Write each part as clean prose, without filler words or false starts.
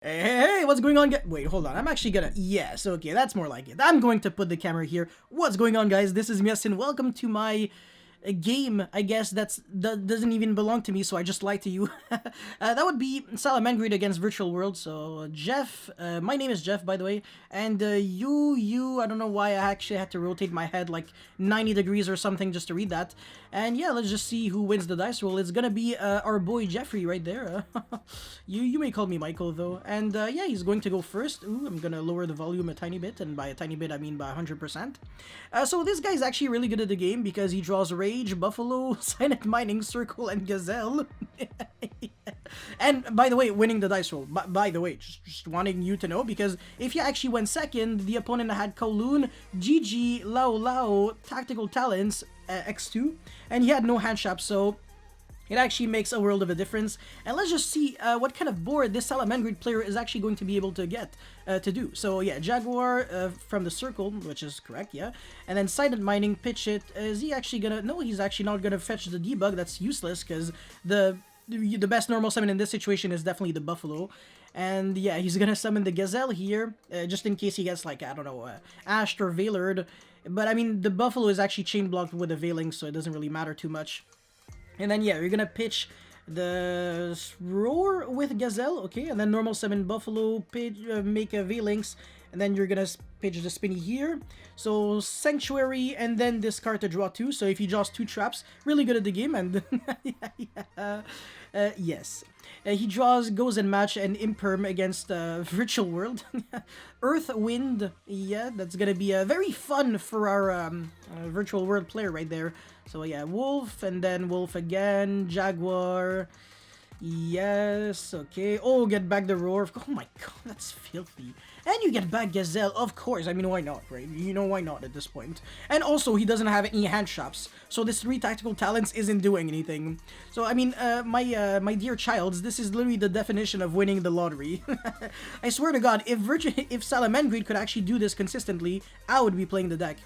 Hey, what's going on? Wait, hold on. I'm actually gonna. Yes, okay, that's more like it. I'm going to put the camera here. What's going on, guys? This is Mias, and welcome to my game. I guess that doesn't even belong to me, so I just lied to you. That would be Salamangreat against Virtual World. So, Jeff, my name is Jeff, by the way, and I don't know why I actually had to rotate my head like 90 degrees or something just to read that. And yeah, let's just see who wins the dice roll. It's gonna be our boy Jeffrey right there. You may call me Michael though. And yeah, he's going to go first. Ooh, I'm gonna lower the volume a tiny bit, and by a tiny bit I mean by 100%. So this guy's actually really good at the game because he draws Rage, Buffalo, Silent Mining, Circle, and Gazelle. And by the way, winning the dice roll. By the way, just wanting you to know, because if you actually went second, the opponent had Kowloon, GG, Lao Lao, Tactical Talents, X2, and he had no hand shop, so it actually makes a world of a difference. And let's just see what kind of board this Salamangreat player is actually going to be able to get to do. So yeah, Jaguar from the circle, which is correct, yeah. And then Silent Mining, pitch it. Is he actually gonna... No, he's actually not gonna fetch the debug. That's useless, because the best normal summon in this situation is definitely the Buffalo. And yeah, he's gonna summon the Gazelle here, just in case he gets, like, I don't know, Ashed or Veiled. But I mean, the Buffalo is actually chain blocked with a Veiling, so it doesn't really matter too much. And then yeah, you're gonna pitch the Roar with Gazelle, okay, and then normal summon Buffalo, pitch, make a Veilinx, and then you're gonna pitch the Spinny here. So Sanctuary, and then discard to draw 2. So if he draws 2 traps, really good at the game. And yes. He goes and match an Imperm against Virtual World. Earth, Wind, yeah, that's gonna be very fun for our Virtual World player right there. So yeah, Wolf, and then Wolf again, Jaguar, yes, okay. Oh, get back the Roar. Oh my god, that's filthy. And you get back Gazelle, of course. I mean, why not, right? You know, why not at this point? And also, he doesn't have any hand shops, so this 3 Tactical Talents isn't doing anything. So, I mean, my dear childs, this is literally the definition of winning the lottery. I swear to god, if Salamangreat could actually do this consistently, I would be playing the deck.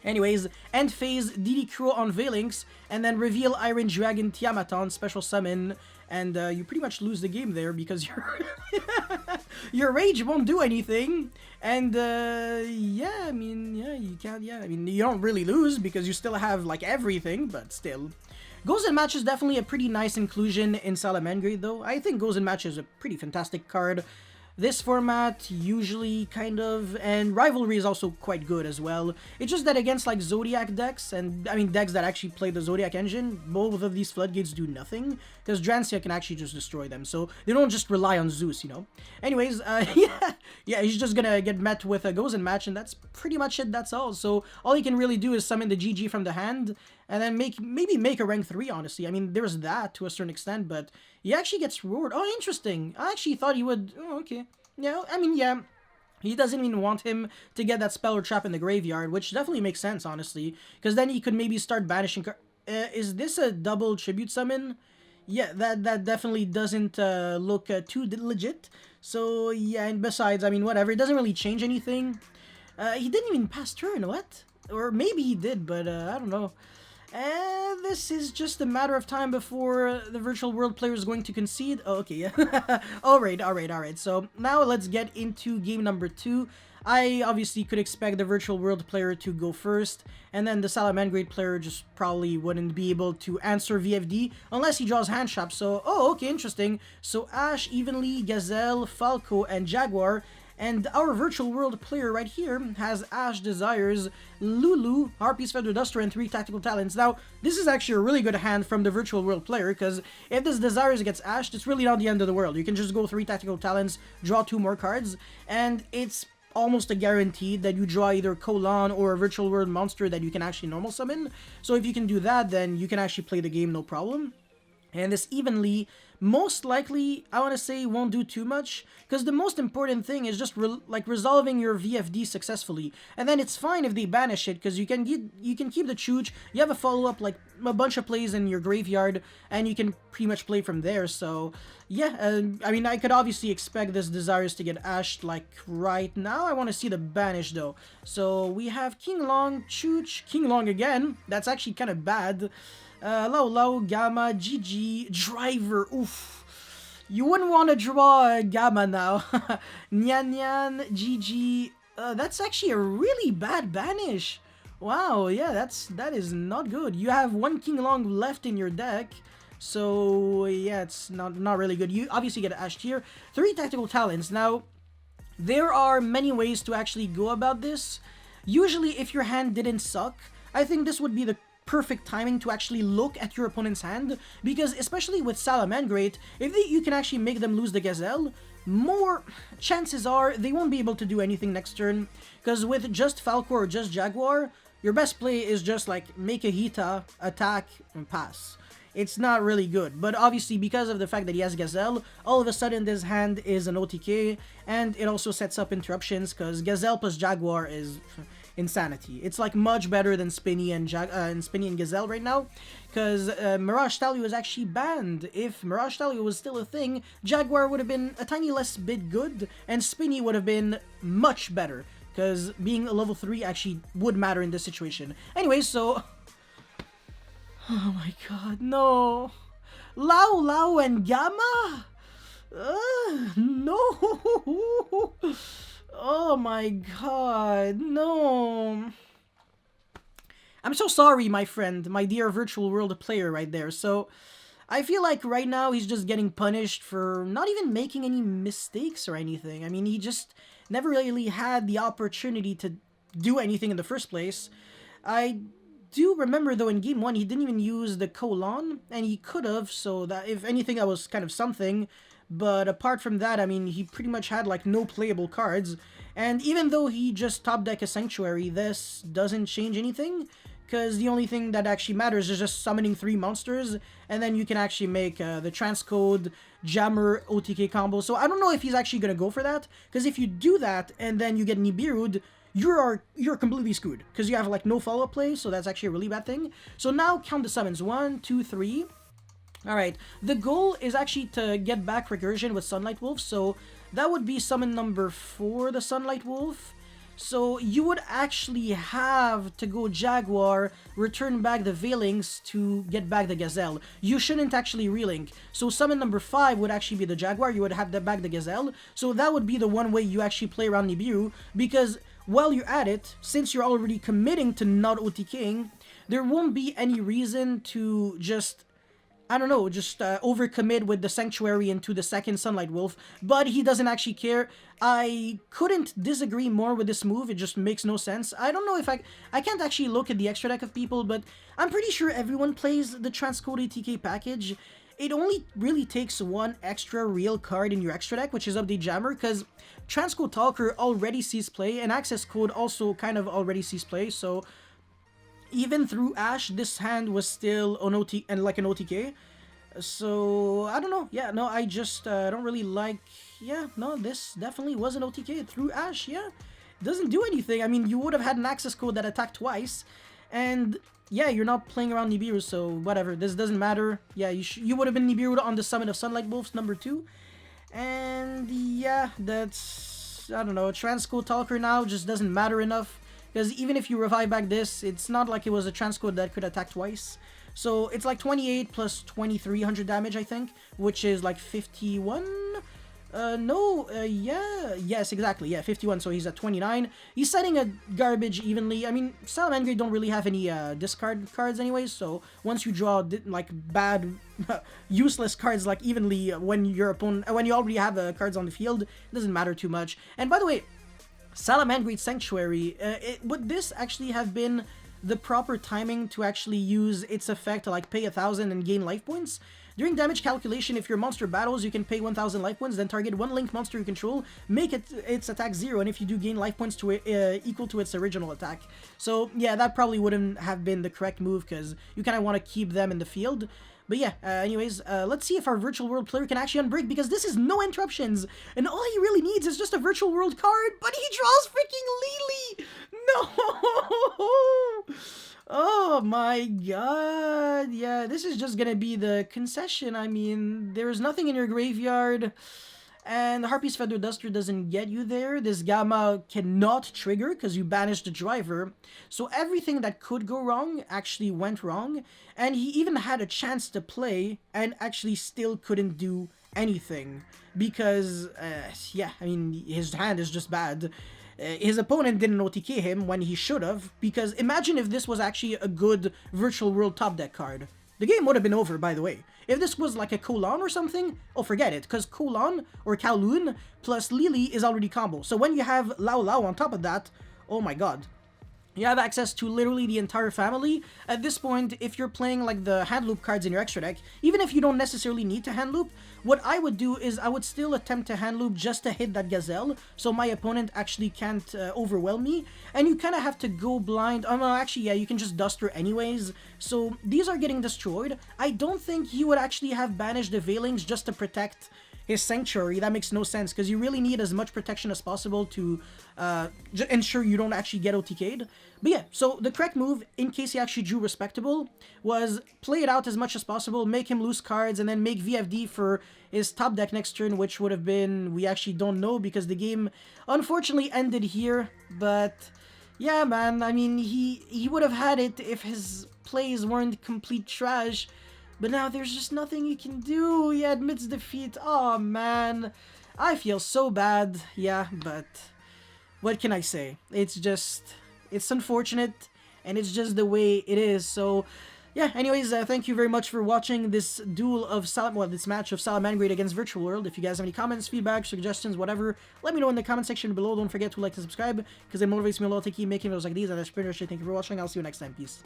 Anyways, end phase, DD Crow on Veilinx, and then reveal Iron Dragon Tiamaton, special summon, and you pretty much lose the game there because your Rage won't do anything. And yeah, I mean, yeah, you can't, yeah, I mean, you don't really lose because you still have, like, everything, but still. Goes and Match is definitely a pretty nice inclusion in Salamangreat, though. I think Goes and Match is a pretty fantastic card. This format, usually, kind of, and Rivalry is also quite good as well. It's just that against, like, Zodiac decks, and, I mean, decks that actually play the Zodiac engine, both of these Floodgates do nothing, because Drancia can actually just destroy them, so they don't just rely on Zeus, you know? Anyways, yeah, he's just gonna get met with a Goes and Match, and that's pretty much it, that's all. So, all he can really do is summon the GG from the hand, and then maybe make a rank 3, honestly. I mean, there's that to a certain extent, but he actually gets roared. Oh, interesting. I actually thought he would... Oh, okay. Yeah, I mean, yeah. He doesn't even want him to get that spell or trap in the graveyard, which definitely makes sense, honestly. Because then he could maybe start banishing... is this a double tribute summon? Yeah, that definitely doesn't look too legit. So, yeah, and besides, I mean, whatever. It doesn't really change anything. He didn't even pass turn, what? Or maybe he did, but I don't know. And this is just a matter of time before the Virtual World player is going to concede. Oh, okay, yeah. Alright. So now let's get into game number 2. I obviously could expect the Virtual World player to go first, and then the Salamangreat player just probably wouldn't be able to answer VFD unless he draws hand shop. So, oh, okay, interesting. So Ash, Evenly, Gazelle, Falco, and Jaguar. And our Virtual World player right here has Ash, Desires, Lulu, Harpy's Feather Duster, and 3 Tactical Talents. Now, this is actually a really good hand from the Virtual World player, because if this Desires gets Ashed, it's really not the end of the world. You can just go 3 Tactical Talents, draw 2 more cards, and it's almost a guarantee that you draw either Colon or a Virtual World monster that you can actually normal summon. So if you can do that, then you can actually play the game no problem. And this Evenly, most likely, I want to say, won't do too much, because the most important thing is just resolving your VFD successfully, and then it's fine if they banish it, because you can keep the Chooch, you have a follow-up, like a bunch of plays in your graveyard, and you can pretty much play from there. So yeah, I mean, I could obviously expect this Desires to get ashed like right now. I want to see the banish though. So we have King Long, Chooch, King Long again. That's actually kind of bad. Lao Lao, Gamma, GG, Driver, oof. You wouldn't want to draw Gamma now. Nyan Nyan, GG. That's actually a really bad banish. Wow, yeah, that is not good. You have one King Long left in your deck. So, yeah, it's not really good. You obviously get Ash Tier. 3 Tactical Talents. Now, there are many ways to actually go about this. Usually, if your hand didn't suck, I think this would be the perfect timing to actually look at your opponent's hand, because especially with Salamangreat, if you can actually make them lose the Gazelle, more chances are they won't be able to do anything next turn, because with just Falcor or just Jaguar, your best play is just like make a Hita, attack, and pass. It's not really good, but obviously because of the fact that he has Gazelle, all of a sudden this hand is an OTK, and it also sets up interruptions, because Gazelle plus Jaguar is insanity. It's like much better than Spinny and Gazelle right now, because Mirage Stallion was actually banned. If Mirage Stallion was still a thing, Jaguar would have been a tiny less bit good, and Spinny would have been much better, because being a level 3 actually would matter in this situation. Anyways, so... Oh my god, no! Lao Lao and Gamma? No! Oh my god, no! I'm so sorry, my friend, my dear virtual world player right there. So, I feel like right now he's just getting punished for not even making any mistakes or anything. I mean, he just never really had the opportunity to do anything in the first place. I do remember, though, in Game 1, he didn't even use the colon, and he could have, so that, if anything, that was kind of something. But apart from that, I mean, he pretty much had, like, no playable cards. And even though he just top deck a Sanctuary, this doesn't change anything, because the only thing that actually matters is just summoning 3 monsters, and then you can actually make the Transcode, Jammer, OTK combo. So I don't know if he's actually going to go for that, because if you do that, and then you get Nibiru'd, you're completely screwed, because you have like no follow-up play, so that's actually a really bad thing. So now count the summons. 1, 2, 3. Alright, the goal is actually to get back Recursion with Sunlight Wolf, so that would be summon number 4, the Sunlight Wolf. So you would actually have to go Jaguar, return back the Veilings to get back the Gazelle. You shouldn't actually relink. So summon number 5 would actually be the Jaguar, you would have back the Gazelle. So that would be the one way you actually play around Nibiru, because while you're at it, since you're already committing to not OTKing, there won't be any reason to just, I don't know, just overcommit with the Sanctuary into the second Sunlight Wolf, but he doesn't actually care. I couldn't disagree more with this move, it just makes no sense. I don't know if I can't actually look at the extra deck of people, but I'm pretty sure everyone plays the Transcode ATK package. It only really takes one extra real card in your extra deck, which is Update Jammer, because Transcode Talker already sees play, and Access Code also kind of already sees play, so even through Ash, this hand was still an OTK. So, I don't know. Yeah, no, I just don't really like... Yeah, no, this definitely was an OTK through Ash, yeah. It doesn't do anything. I mean, you would have had an Access Code that attacked twice, and yeah, you're not playing around Nibiru, so whatever. This doesn't matter. Yeah, you would have been Nibiru on the summon of Sunlight Wolves, number 2. And yeah, that's... I don't know. Transcode Talker now just doesn't matter enough. Because even if you revive back this, it's not like it was a Transcode that could attack twice. So it's like 28 plus 2300 damage, I think, which is like 51? Yes, exactly, yeah, 51, so he's at 29. He's setting a garbage evenly. I mean, Salamangreat don't really have any discard cards anyways, so once you draw like bad, useless cards like evenly when your opponent, when you already have cards on the field, it doesn't matter too much. And by the way, Salamangreat Sanctuary, would this actually have been the proper timing to actually use its effect to like pay 1,000 and gain life points? During damage calculation, if your monster battles, you can pay 1,000 life points, then target one linked monster you control, make its attack 0, and if you do gain life points to it, equal to its original attack. So yeah, that probably wouldn't have been the correct move, because you kind of want to keep them in the field. But yeah, anyways, let's see if our virtual world player can actually unbreak, because this is no interruptions, and all he really needs is just a virtual world card, but he draws freaking Lily! No! Oh my god, yeah, this is just gonna be the concession. I mean, there's nothing in your graveyard, and Harpy's Feather Duster doesn't get you there. This Gamma cannot trigger because you banished the driver, so everything that could go wrong actually went wrong, and he even had a chance to play and actually still couldn't do anything because, yeah, I mean, his hand is just bad. His opponent didn't OTK him when he should have, because imagine if this was actually a good Virtual World top deck card. The game would have been over, by the way. If this was like a Kowloon or something, oh, forget it, because Kowloon or Kowloon plus Lily is already combo. So when you have Lao Lao on top of that, oh my god. You have access to literally the entire family. At this point, if you're playing like the hand loop cards in your extra deck, even if you don't necessarily need to hand loop, what I would do is I would still attempt to hand loop just to hit that Gazelle, so my opponent actually can't overwhelm me. And you kind of have to go blind. Oh, no, actually, yeah, you can just Duster anyways. So these are getting destroyed. I don't think he would actually have banished the Veilings just to protect his Sanctuary. That makes no sense, because you really need as much protection as possible to ensure you don't actually get OTK'd. But yeah, so the correct move, in case he actually drew respectable, was play it out as much as possible, make him lose cards, and then make VFD for his top deck next turn, which would have been, we actually don't know, because the game unfortunately ended here. But yeah, man, I mean, he would have had it if his plays weren't complete trash. But now there's just nothing you can do. He admits defeat. Oh, man. I feel so bad. Yeah, but what can I say? It's just, it's unfortunate, and it's just the way it is. So, yeah, anyways, thank you very much for watching this duel of this match of Salamangreat against Virtual World. If you guys have any comments, feedback, suggestions, whatever, let me know in the comment section below. Don't forget to like and subscribe, because it motivates me a lot to keep making videos like these. And that's pretty much it. Thank you for watching. I'll see you next time. Peace.